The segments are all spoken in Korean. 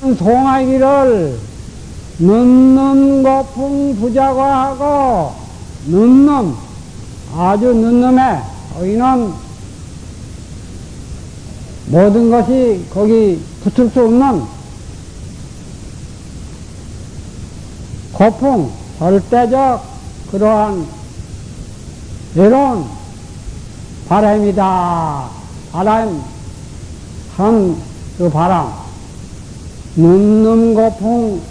송하기를 늦는 거풍 부자과하고 늦는 아주 늦음에 여기는 모든 것이 거기 붙을 수 없는 거풍 절대적 그러한 외로운 바람이다. 바람 한 그 바람 늦는 거풍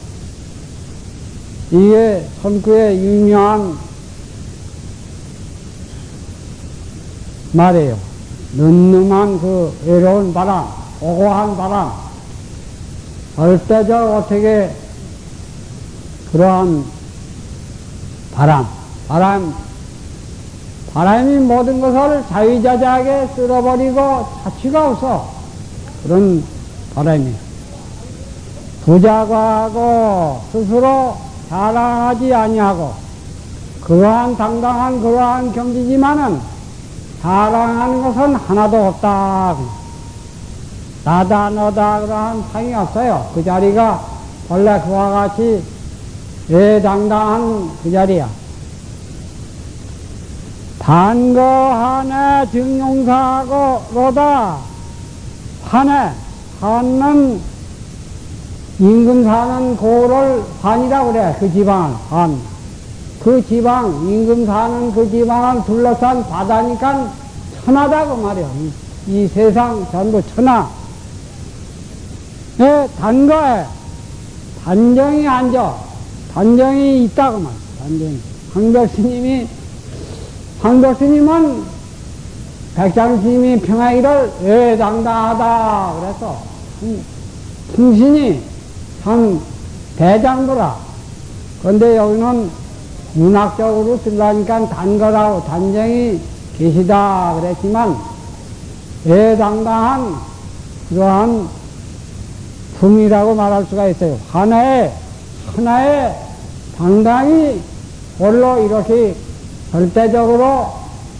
이게 선구의 유명한 말이에요. 늦는한 그 외로운 바람, 고고한 바람, 절대적 어떻게 그러한 바람이 모든 것을 자위자재하게 쓸어버리고 자취가 없어. 그런 바람이에요. 부자과하고 스스로 자랑하지 아니하고 그러한 당당한 그러한 경지지만은 자랑하는 것은 하나도 없다. 나다 너다 그러한 상이 없어요. 그 자리가 원래 그와 같이 당당한 그 자리야. 단거 한해 증용사고로다. 한은 임금 사는 고를 한이라고 그래. 그 지방은 한. 그 지방, 임금 사는 그 지방을 둘러싼 바다니까 천하다고 말이야. 이 세상 전부 천하. 단거에 단정이 앉아. 단정이 있다고 말이야. 단정이. 황벽스님은 백장스님이 평하기를 외당당하다 그래서 충신이 참 대장부라. 그런데 여기는 문학적으로 쓰려니까 단거라고 단정이 계시다 그랬지만 외당당한 그러한 품이라고 말할 수가 있어요. 하나에 당당히 홀로 이렇게 절대적으로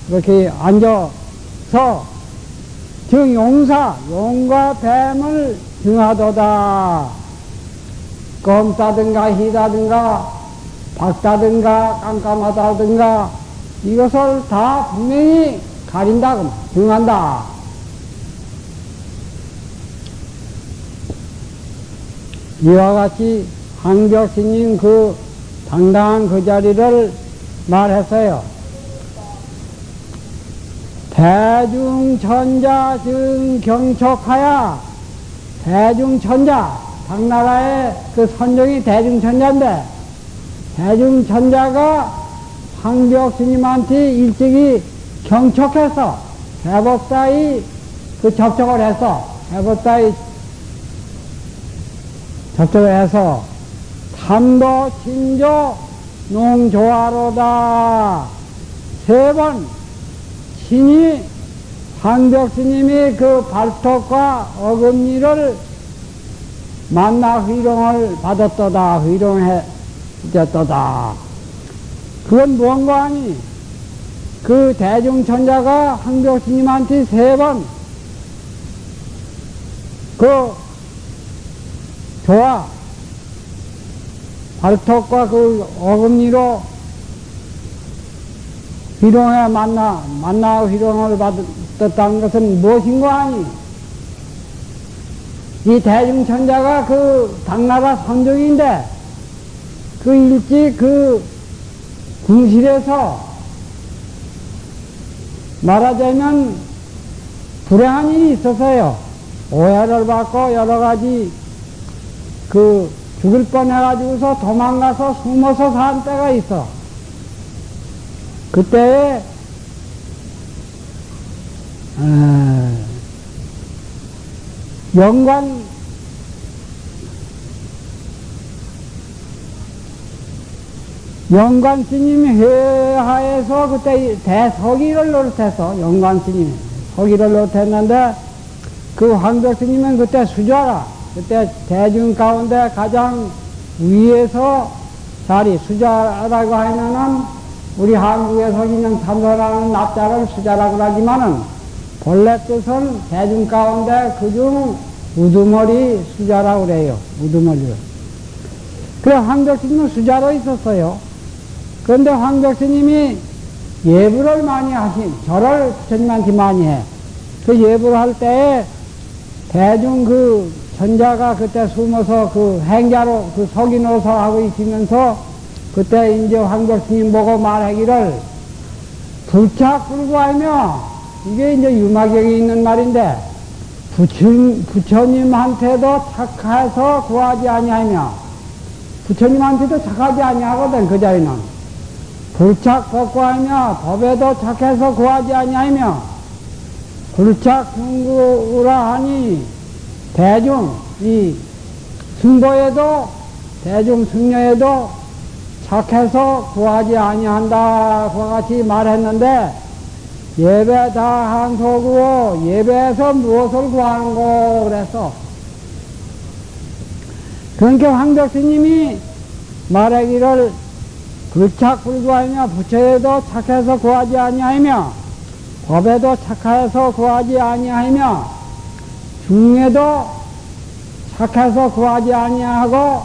이렇게 앉아서 용과 뱀을 증하도다. 검다든가 희다든가 밝다든가 깜깜하다든가 이것을 다 분명히 가린다. 증한다. 이와 같이 황벽스님 그 당당한 그 자리를 말했어요. 대중천자 증 경척하야. 대중천자, 당나라의 그 선종이 대중천자인데 대중천자가 황벽스님한테 일찍이 경척해서 대법사의 그 접촉을 해서 대법사의 접촉을 해서 탐도 친조 농조화로다. 3번 신이 황벽스님이 그 발톱과 어금니를 만나 회룡을 받았도다. 회룡해졌도다. 그건 뭔가 하니 그 대중천자가 황벽스님한테 3번 그 조화 발톱과 그 어금니로 희롱에 만나 희롱을 받았다는 것은 무엇인가 하니 이 대중천자가 그 당나라 선종인데 그 일찍 그 궁실에서 말하자면 불행한 일이 있었어요. 오해를 받고 여러 가지 그 죽을 뻔해가지고서 도망가서 숨어서 산 때가 있어. 그때에 영관 스님이 회하에서 그때 대서기를 노릇해서 영관 스님이 서기를 노릇했는데 그 황벽 스님은 그때 수자라. 그때 대중 가운데 가장 위에서 자리 수자라고 하면은 우리 한국에서 그냥 참선하는 납자를 수자라고 하지만은 본래 뜻은 대중 가운데 그중 우두머리 수자라고 그래요. 우두머리를. 그래, 황덕스님은 수자로 있었어요. 그런데 황덕스님이 예불을 많이 절을 부처님한테 많이 해. 그 예불 할 때에 대중 그 전자가 그때 숨어서 그 행자로 그 석인호서 하고 있으면서 그때 이제 황덕스님 보고 말하기를 불착 불구하며 이게 이제 유마경에 있는 말인데 부처님한테도 착해서 구하지 아니하며 부처님한테도 착하지 아니하거든. 그 자리는 불착 법구하며 법에도 착해서 구하지 아니하며 불착 중구라 하니 대중 이 승보에도 대중 승려에도 착해서 구하지 아니한다. 그와 같이 말했는데 예배 다 한 속으로 예배에서 무엇을 구하는고 그래서 그러니까 황덕스님이 말하기를 불착 불구하며 부처에도 착해서 구하지 아니하며 법에도 착해서 구하지 아니하며 중에도 착해서 구하지 아니하고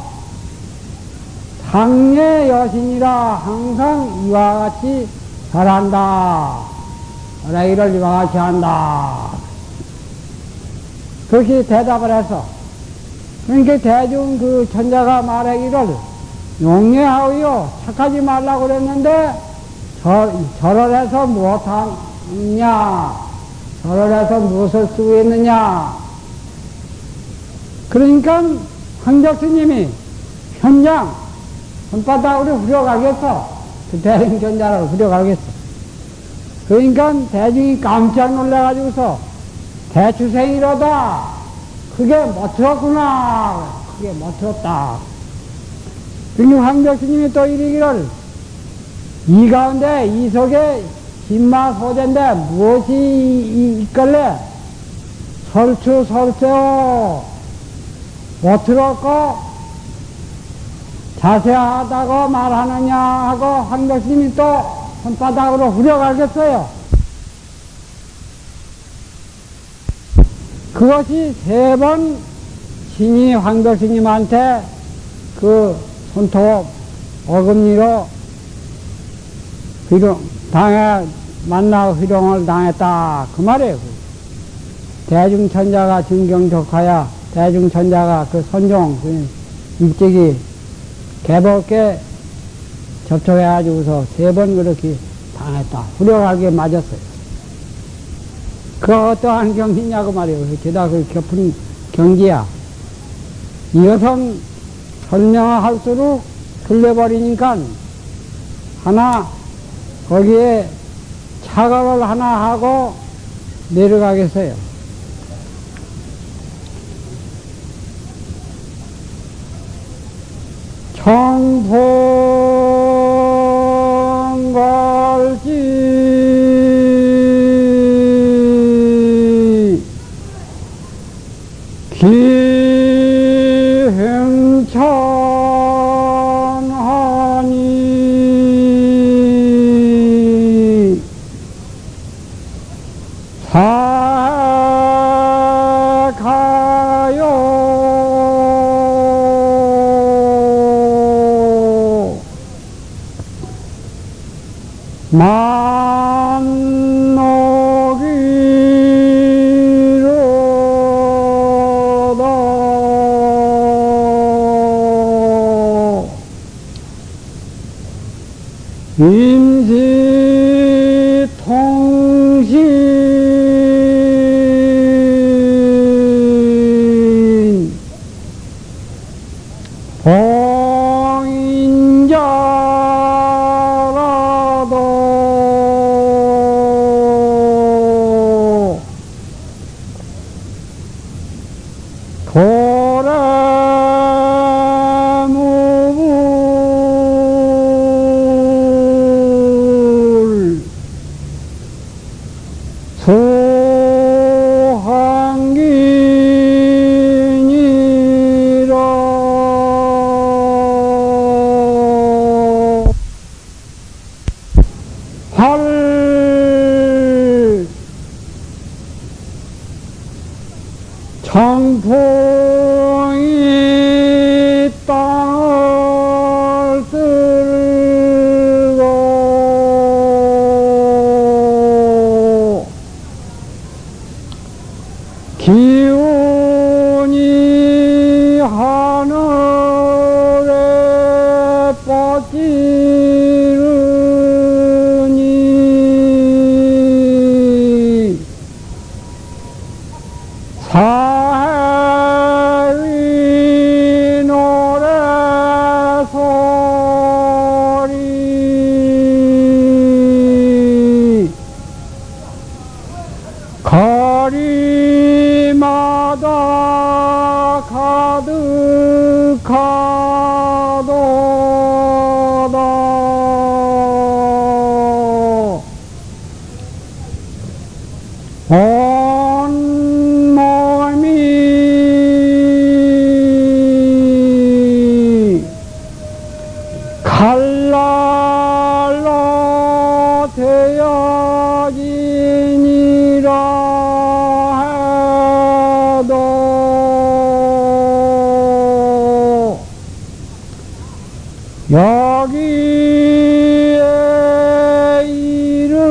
상례 여신이라 항상 이와 같이 잘한다. 말하기를 이와 같이 한다. 그렇게 대답을 해서 그러니까 대중 그 천자가 말하기를 용례하여 착하지 말라고 그랬는데 절을 해서 무엇하느냐, 절을 해서 무엇을 쓰고 있느냐. 그러니까 황덕스님이 현장 손바닥으로 후려가겠어. 그 대중 천자를 후려가겠어. 그러니까 대중이 깜짝 놀라가지고서 대추생이로다. 그게 못 들었구나. 그게 못 들었다. 그러니까 황덕스님이 또 이르기를 이 가운데 이 속에 진마소재인데 무엇이 있걸래? 설세요. 못 들었고 자세하다고 말하느냐 하고 황덕스님이 또 손바닥으로 후려가겠어요. 그것이 3번 신이 황덕스님한테 그 손톱 어금니로 만나 희롱을 당했다. 그 말이에요. 대중천자가 증경적하야 대중천자가 그 선종 일찍이 개벌게 접촉해가지고서 3번 그렇게 당했다. 후려하게 맞았어요. 그 어떠한 경지냐고 말이에요. 게다가 그 겹은 경지야. 이것은 설명할수록 틀려버리니까 하나 거기에 차가를 하나 하고 내려가겠어요. 청풍걸지 기행천하니 사가요 만노기로다 임시통신 봉인자라도 도래무부 하늘에 뻗지르니 사해위 노래소리 거리마다 가득하도다 온몸이 칼날로 되어지니라 해도 여기에 이르르면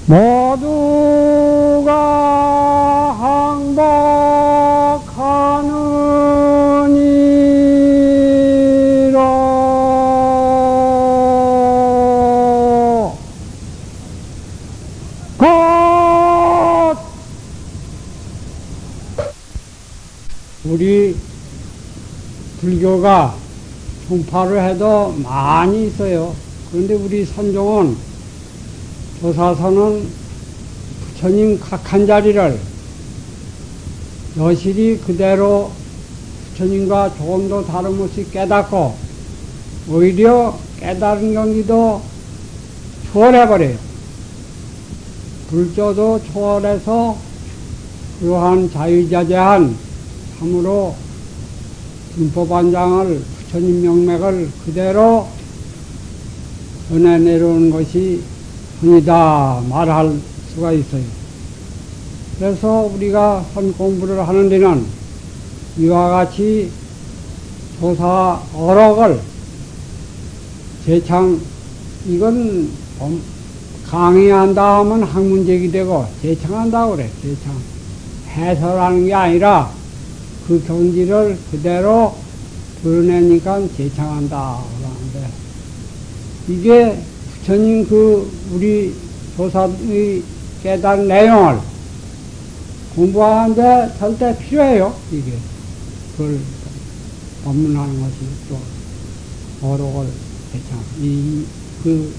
모두가 행복하느니라. 우리 불교가 종파를 해도 많이 있어요. 그런데 우리 선종은 조사서는 부처님 각 한 자리를 여실히 그대로 부처님과 조금도 다름없이 깨닫고 오히려 깨달은 경기도 초월해버려요. 불조도 초월해서 그러한 자유자재한 참으로 불법안장을 부처님 명맥을 그대로 전해 내려오는 것이 선이다 말할 수가 있어요. 그래서 우리가 선 공부를 하는 데는 이와 같이 조사 어록을 재창, 이건 강의한다 하면 학문적이 되고 재창한다고 그래. 재창 해설하는 게 아니라 그 경지를 그대로 드러내니까 재창한다 그러는데, 이게 부처님 그 우리 조사의 깨달은 내용을 공부하는데 절대 필요해요. 이게 그걸 법문하는 것이 또 어록을 재창, 그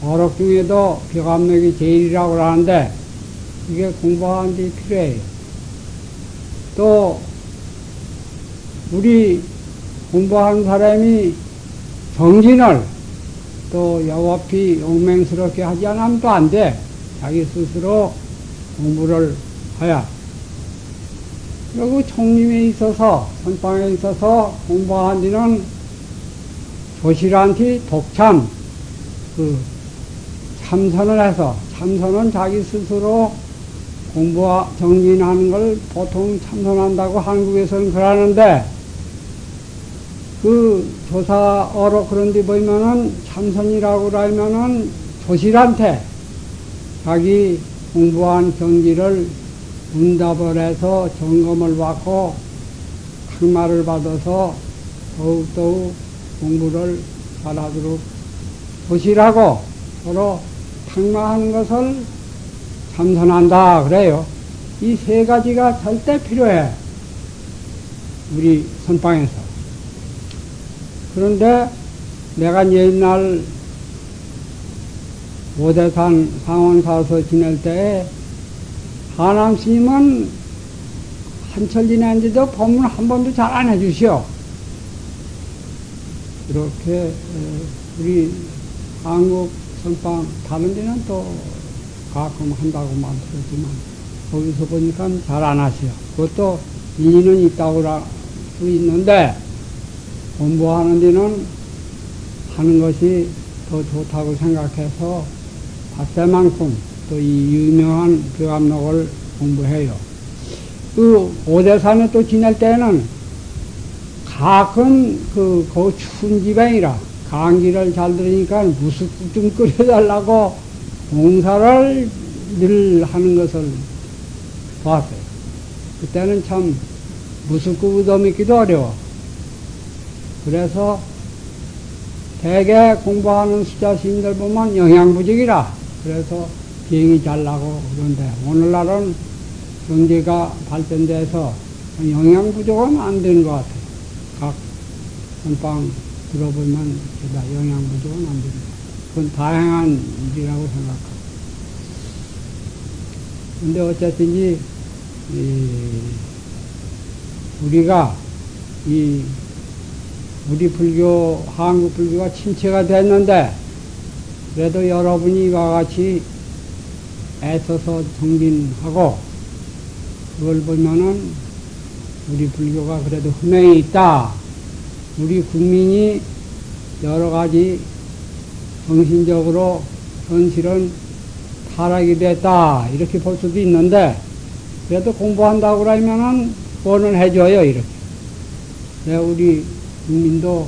어록 중에도 벼감록이 제일이라고 하는데 이게 공부하는 데 필요해요. 또 우리 공부하는 사람이 정진을 또 여법히 용맹스럽게 하지 않으면 또 안 돼. 자기 스스로 공부를 해야. 그리고 총림에 있어서, 선방에 있어서 공부한 뒤는 조실한테 독참, 참선을 해서, 참선은 자기 스스로 공부와 정진하는 걸 보통 참선한다고 한국에서는 그러는데, 그 조사어로 그런 데 보면은 참선이라고 하면은 조실한테 자기 공부한 경지를 응답을 해서 점검을 받고 탁마를 받아서 더욱더욱 공부를 잘하도록 조실하고 서로 탁마하는 것을 참선한다 그래요. 이 세 가지가 절대 필요해, 우리 선방에서. 그런데 내가 옛날 오대산 상원사서 지낼 때에 하남 스님은 한철 지냈는데도 법문 한 번도 잘 안 해주시오. 이렇게 우리 한국 선방 다른 데는 또 가끔 한다고만 들었지만 거기서 보니까 잘 안 하시오. 그것도 일리는 있다고 할 수 있는데 공부하는 데는 하는 것이 더 좋다고 생각해서 닷새만큼 또 이 유명한 벼감록을 공부해요. 그 오대산에 또 지낼 때는 가끔 추운 지방이라 감기를 잘 들으니까 무스국 좀 끓여달라고 봉사를 늘 하는 것을 봤어요. 그때는 참 무섭고 의도있기도 어려워. 그래서 대개 공부하는 수자 스님들 보면 영양부족이라 그래서 비행이 잘 나고 그런데 오늘날은 경제가 발전돼서 영양부족은 안 되는 것 같아요. 각 선방 들어보면 제가 영양부족은 안 됩니다. 그건 다행한 일이라고 생각하고. 근데 어쨌든지 우리가 우리 불교, 한국 불교가 침체가 됐는데 그래도 여러분이 이와 같이 애써서 정진하고 그걸 보면은 우리 불교가 그래도 흠행이 있다. 우리 국민이 여러 가지 정신적으로 현실은 타락이 됐다. 이렇게 볼 수도 있는데 그래도 공부한다고 그러면은 후원을 해줘요. 이렇게. 우리 국민도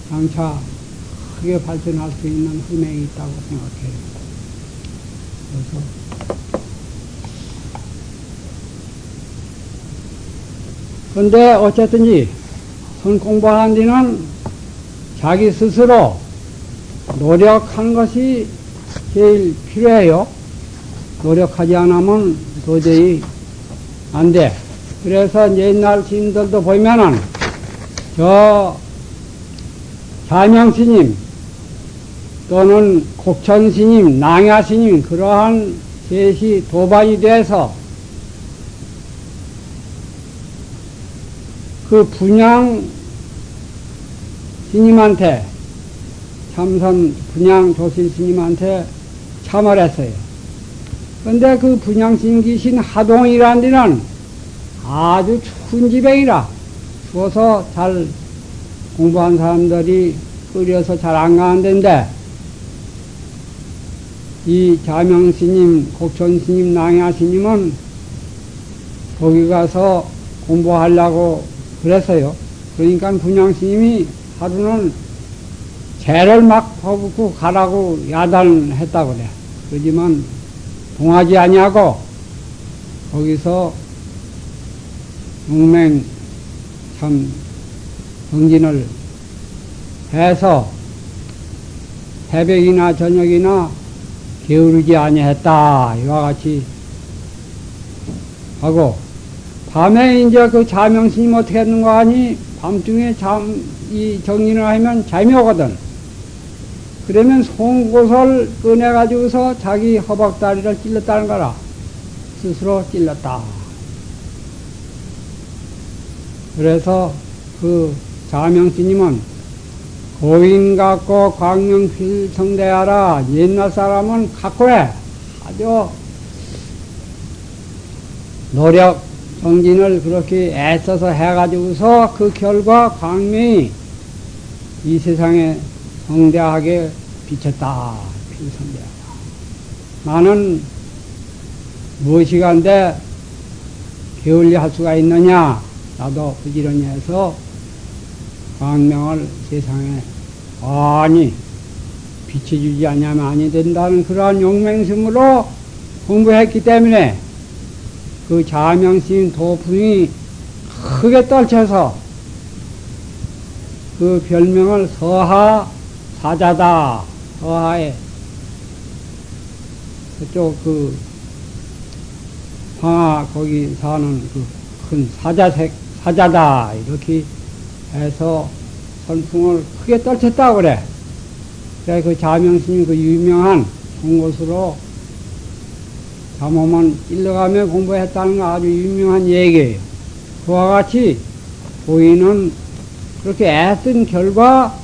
장차 크게 발전할 수 있는 흠행이 있다고 생각해요. 그래서 근데 어쨌든지 선 공부하는 데는 자기 스스로 노력하는 것이 제일 필요해요. 노력하지 않으면 도저히 안 돼. 그래서 옛날 스님들도 보면은 자명스님 또는 곡천스님, 낭야스님 그러한 셋이 도반이 돼서 그 분양 스님한테 참선 분양 조실 스님한테 참을했어요. 그런데 그 분양 스님 계신 하동이라는 데는 아주 추운 지방이라 추워서 잘 공부한 사람들이 끓여서 잘 안 가는 데인데 이 자명스님, 곡천스님, 낭야스님은 거기 가서 공부하려고 그랬어요. 그러니까 분양스님이 하루는 죄를 막 퍼붓고 가라고 야단했다고 그래. 그러지만 동하지 아니하고 거기서 용맹 참 정진을 해서 새벽이나 저녁이나 게으르지 아니했다. 이와 같이 하고 밤에 이제 그 자명스님 어떻게 했는가 하니 밤중에 이 정진을 하면 잠이 오거든. 그러면 송곳을 꺼내가지고서 자기 허벅다리를 찔렀다는 거라. 스스로 찔렀다. 그래서 그 자명스님은 고인 같고 광명필성대하라. 옛날 사람은 각고해. 아주 노력, 정진을 그렇게 애써서 해가지고서 그 결과 광명이 이 세상에 성대하게 비쳤다. 필성대하라. 나는 무엇이간데 게을리 할 수가 있느냐. 나도 부지런히 해서 광명을 세상에 많이 비춰주지 않으면 아니 된다는 그러한 용맹심으로 공부했기 때문에 그 자명스님 도품이 크게 떨쳐서 그 별명을 서하사자다. 서하에 그쪽 그 황하 거기 사는 그 큰 사자다. 이렇게 해서 선풍을 크게 떨쳤다고 그래. 그래, 그 자명스님 그 유명한 송곳으로 잠오면 일러가며 공부했다는 거 아주 유명한 얘기예요. 그와 같이 고인은 그렇게 애쓴 결과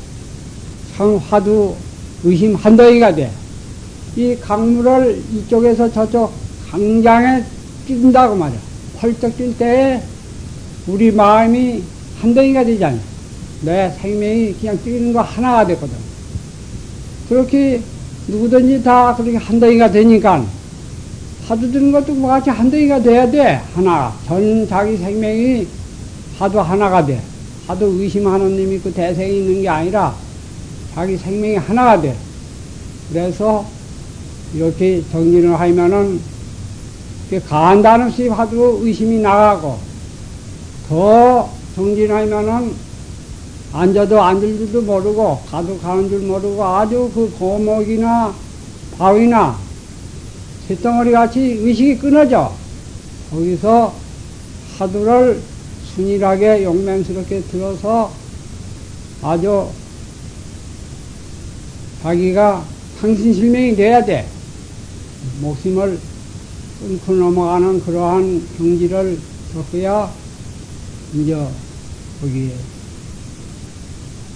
참 화두 의심 한덩이가 돼. 이 강물을 이쪽에서 저쪽 강장에 뛴다고 말이야. 펄쩍 뛸 때에 우리 마음이 한덩이가 되잖아요. 내 생명이 그냥 뛰는 거 하나가 됐거든. 그렇게 누구든지 다 그렇게 한덩이가 되니까 화두 드는 것도 뭐 같이 한덩이가 돼야 돼. 하나. 전 자기 생명이 화두 하나가 돼. 화두 의심하는 놈이 그 대생이 있는 게 아니라 자기 생명이 하나가 돼. 그래서 이렇게 정진을 하면은 간단 없이 하도 의심이 나가고 더 정진하면은 앉아도 앉을 줄도 모르고 가도 가는 줄 모르고 아주 그 고목이나 바위나 쇳덩어리 같이 의식이 끊어져. 거기서 화두를 순일하게 용맹스럽게 들어서 아주 자기가 상신실명이 돼야 돼. 목숨을 끊고 넘어가는 그러한 경지를 겪어야 이제 거기에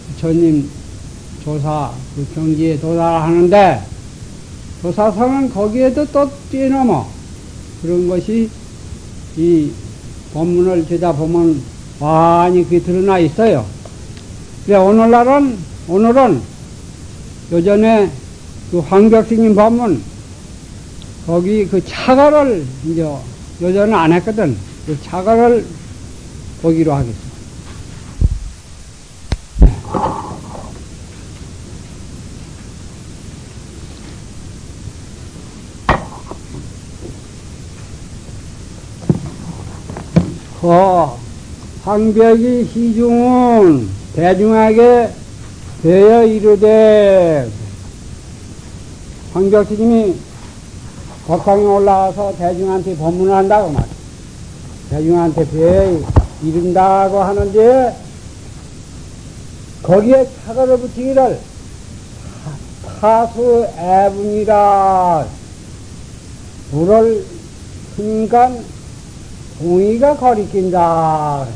부처님 조사 그 경지에 도달하는데 조사상은 거기에도 또 뛰어넘어. 그런 것이 이 법문을 들여다보면 많이 그게 드러나 있어요. 오늘은 요전에 그 황벽스님 법문 거기 그 차가를 이제 요전은 안 했거든. 그 차가를 보기로 하겠습니다. 황벽이 시중은 대중하게 되어 이르되 황벽스님이 법당에 올라와서 대중한테 법문을 한다고 말이야. 대중한테 배에 이른다고 하는데 거기에 차가를 붙이기를 타수 애분이라 물을 트니까 동의가 거리낀다.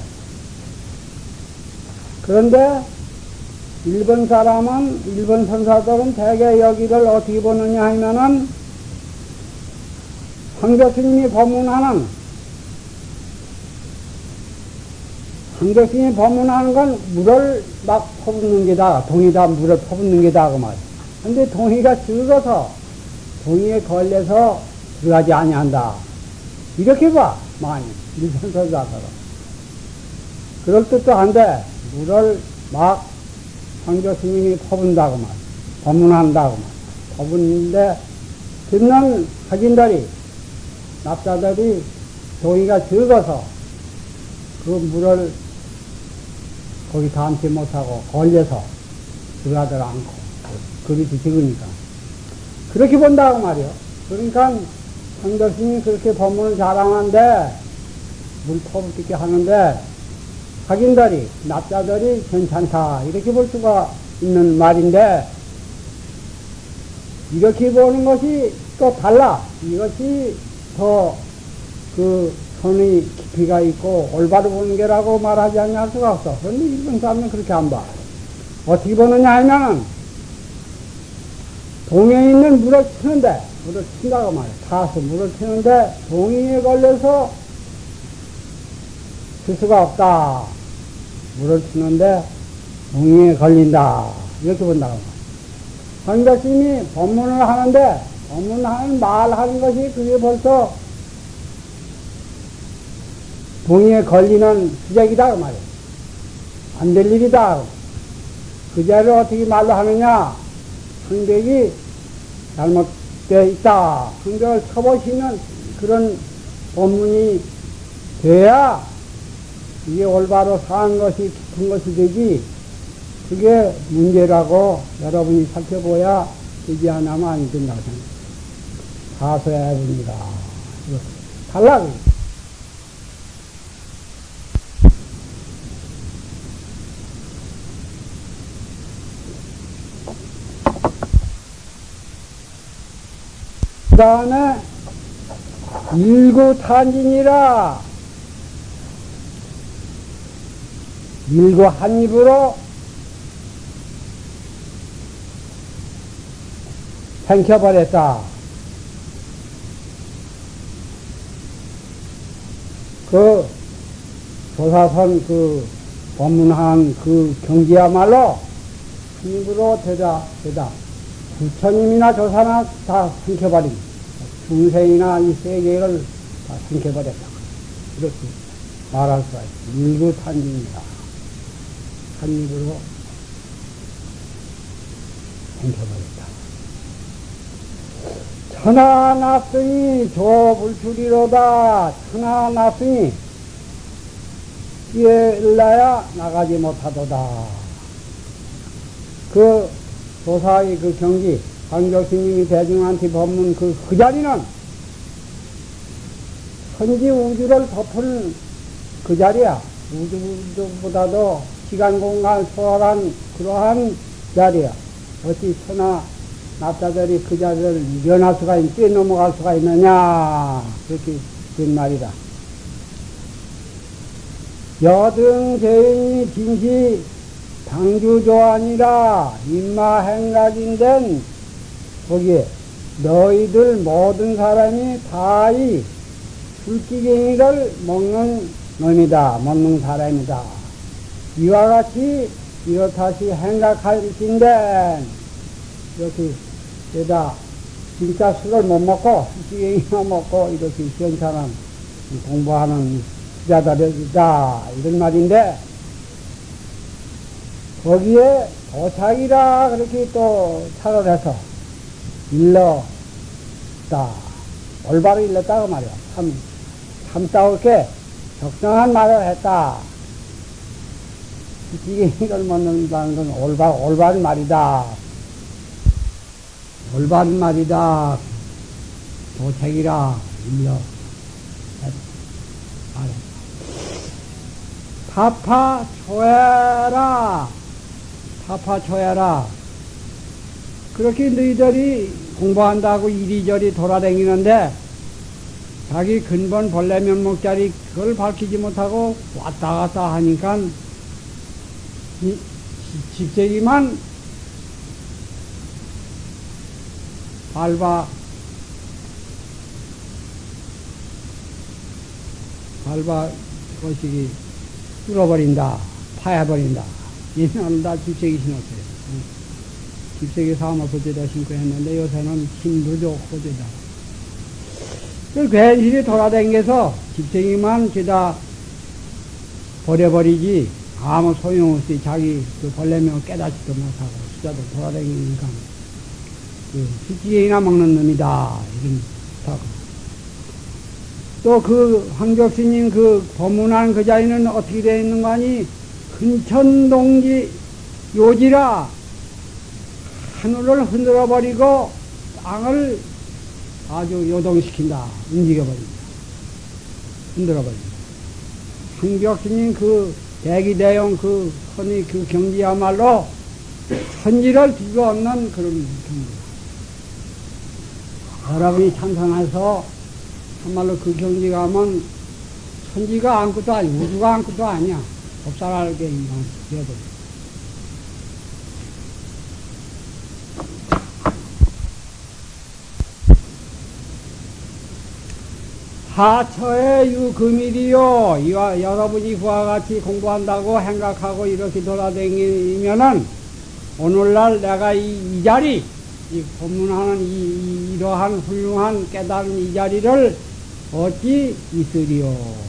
그런데 일본 선사들은 대개 여기를 어떻게 보느냐 하면은 황교스님이 법문하는 건 물을 막 퍼붓는 게다. 동이다 물을 퍼붓는 게다 그 말. 근데 동이가 적어서 동이에 걸려서 들어가지 아니한다. 이렇게 봐 많이 일본 선사들은. 그럴 뜻도 한데 물을 막 황교스님이 퍼붓는다고 말. 법문한다고 말. 퍼붓는데 듣는 학인들이 납자들이 동이가 적어서 그 물을 거기 담지 못하고 걸려서 들어가들 않고 그릇이 적으니까 그렇게 본다고 말이요. 그러니까 황교스님이 그렇게 법문을 자랑하는데 물 퍼붓게 하는데 학인들이 납자들이 괜찮다 이렇게 볼 수가 있는 말인데 이렇게 보는 것이 또 달라. 이것이 더 그 선의 깊이가 있고 올바로 보는 게라고 말하지 않을 수가 없어. 그런데 일본 사람은 그렇게 안 봐. 어떻게 보느냐 하면은 동에 있는 물을 튼다고 말해. 타서 물을 트는데 동이에 걸려서 칠 수가 없다. 물을 트는데 동이에 걸린다. 이렇게 본다고 말해. 황교스님이 법문을 하는데 법문하는 말하는 것이 그게 벌써 동의에 걸리는 수작이다 그 말이야. 안 될 일이다. 그 자를 어떻게 말로 하느냐. 황벽이 잘못되어 있다. 황벽을 쳐보시는 그런 법문이 돼야 이게 올바로 사한 것이 깊은 것이 되지. 그게 문제라고 여러분이 살펴봐야 되지 않으면 안 된다고 생각합니다. 사소야 합니다. 달라. 그 다음에 일구탄진이라 일구 한 입으로 생겨버렸다. 그 조사선 그 법문한 그 경지야말로 한 입으로 되다. 부처님이나 조사나 다 삼켜버린, 중생이나 이 세계를 다 삼켜버렸다. 이렇게 말할 수가 있다. 일구탄진이다. 한 입으로 삼켜버렸다. 천하 납승이 조불출이로다. 천하 납승이 이에 일라야 나가지 못하도다. 그 조사의 그 경기, 황교스님이 대중한테 법문 그 자리는 천지 우주를 덮은 그 자리야. 우주보다도 시간 공간 초월한 그러한 자리야. 어찌 천하 납자들이 그 자리를 이겨날 수가 뛰어넘어갈 수가 있느냐, 그렇게 된 말이다. 여등 죄인이 진시 당주조안이라 인마행각인된 거기에 너희들 모든 사람이 다이 술기갱이를 먹는 놈이다. 먹는 사람이다. 이와 같이 이렇다시 행각할진된 이렇게 여다 진짜 술을 못 먹고 술기갱이만 먹고 이렇게 시원찮은 공부하는 수자들이다. 이런 말인데 거기에 도착이라 그렇게 또 차를 해서 일렀다. 올바로 일렀다고 말이야. 참다울게 적정한 말을 했다. 지경이를 먹는다는 건 올바른 말이다. 올바른 말이다. 도착이라 일러. 타파초야라. 타파초야라. 그렇게 너희들이 공부한다고 이리저리 돌아다니는데 자기 근본 본래 면목자리 그걸 밝히지 못하고 왔다 갔다 하니까 집세기만 밟아 거시기 뚫어버린다, 파야버린다. 옛날은 다 집세기 신었어요. 집세기 사암을 호재다 신고 했는데 요새는 힘도 호재다. 그 괜시리 돌아다니면서 집세기만 죄다 버려버리지 아무 소용없이 자기 그 본래명을 깨닫지도 못하고 수자도 돌아다니니까 그 집지경이나 먹는 놈이다. 이런 타고. 또 그 황격스님 그 법문한 그 자리는 어떻게 되어 있는 거 아니? 근천동지 요지라 하늘을 흔들어버리고 땅을 아주 요동시킨다. 움직여버린다. 흔들어버린다. 황격스님 그 대기대용 그 헌의 그 경지야말로 천지를 뒤집어엎는 그런 경지다. 여러분이 참선해서 참말로 그 경지가 하면 천지가 아무것도 아니야. 우주가 아무것도 아니야. 법살하게 인간 되어버려. 하처의 유금일이요. 이와 여러분이 그와 같이 공부한다고 생각하고 이렇게 돌아다니면은 오늘날 내가 이 자리, 이 법문하는 이러한 훌륭한 깨달은 이 자리를 어찌 있으리요.